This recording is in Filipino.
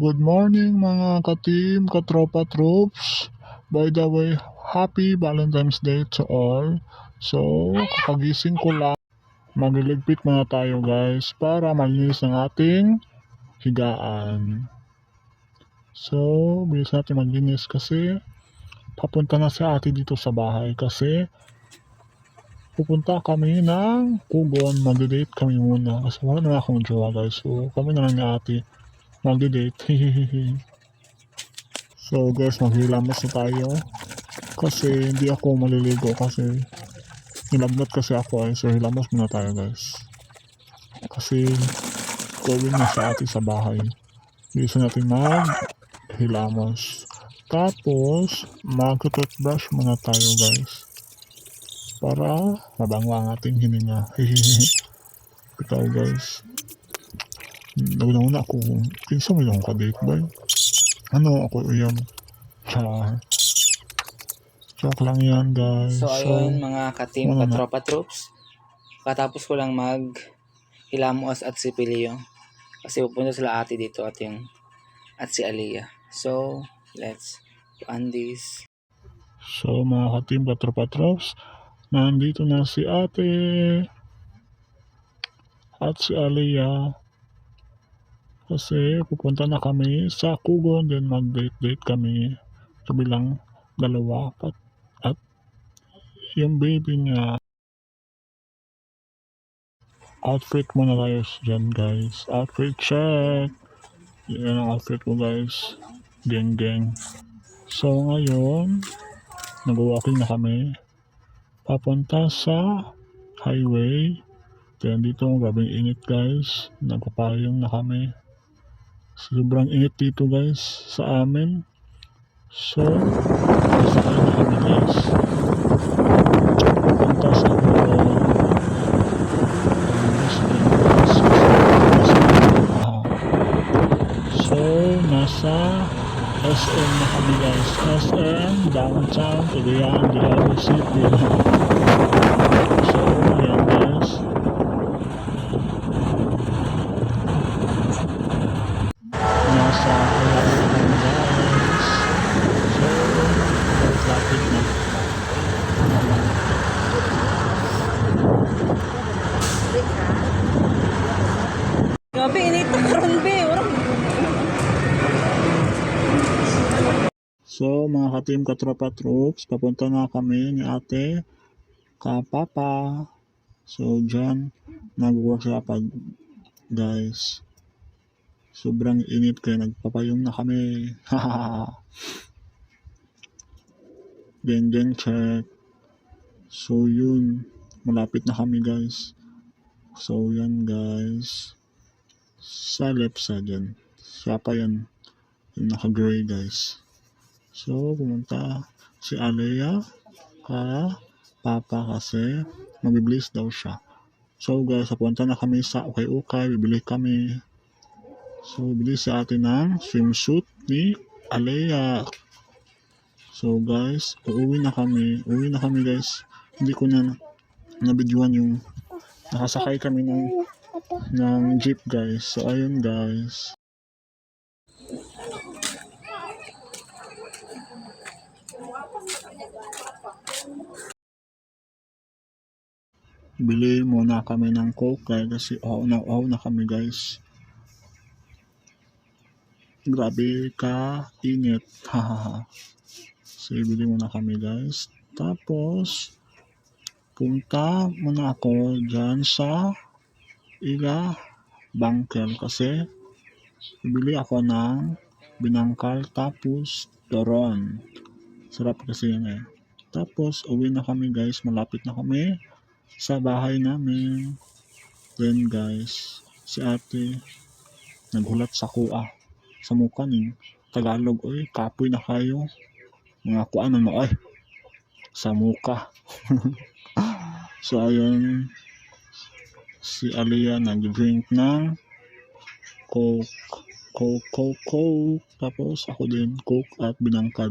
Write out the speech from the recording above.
Good morning mga ka-team, katropa troops. By the way, happy Valentine's Day to all. So, kakagising ko lang. Magliligpit muna tayo guys para malinis ng ating higaan. So, bilis natin maglinis kasi papunta na si ate dito sa bahay kasi pupunta kami ng Kugon. Mag-date kami muna kasi wala na akong jowa guys. So, kami na lang ni ate mag-date. So guys, maghilamos na tayo kasi hindi ako maliligo kasi nilagnat kasi ako so hilamos muna tayo guys kasi going na sa atin sa bahay. Bisa natin maghilamos tapos mag-toothbrush muna tayo guys para mabango ang ating hininga. Ikaw guys, naguna ako kinsa mo yung kadate boy, ano ako iyan joke lang yan guys. So ayun mga ka-team, katropa troops, katapos ko lang mag hilamos at si Pilio kasi pupunta sila ate dito at si Aliyah. So let's on this. So mga ka-team, katropa troops, nandito na si ate at si Aliyah kasi pupunta na kami sa Kugon, then mag-date kami kabilang dalawa at yung baby niya. Outfit muna tayo dyan guys, outfit check. Yan ang outfit ko guys, geng. So ngayon nag-walking na kami papunta sa highway. Then dito grabing init guys, nagpapayong na kami. Sobrang init dito guys sa amin. So, nasakay na kami guys. Pupunta sa So, nasa SM na kami guys. SM, downtown, Cagayan de Oro City. So, ayan guys. Nasa Cagayan kami guys. So, traffic na. Grabe, init na karon be. So mga ka-team, katropa troops, papunta na kami ni ate kapapa. So dyan nag-workshop guys. Sobrang init kaya nagpapayong na kami. Geng check. So yun, malapit na kami guys. So yan guys, sa left side yan, siya pa yan, yung naka-gray guys. So pumunta si Aliyah ka papa kasi magbiblis daw siya. So guys, papunta na kami sa ukay-ukay, bibili kami. So bibili sa atin ng swimsuit ni Aliyah. So guys, uwi na kami guys. Hindi ko na nabidyoan yung nakasakay kami ng jeep guys. So ayun guys. Bili muna kami ng Coke guys kasi uhaw na kami guys. Grabe ka init. So bili muna kami guys. Tapos punta muna ako dyan sa Ila Bangkel kasi bibili ako ng binangkal tapos doron. Sarap kasi yan eh. Tapos uwi na kami guys, malapit na kami sa bahay namin. Then guys, si ate naghulat sa kuha sa mukha ni Tagalog. Oy, kapoy na kayo mga kuanan mo ay sa mukha. So ayun, si Aliyah nag-drink ng Coke. Tapos ako din Coke at binangkal.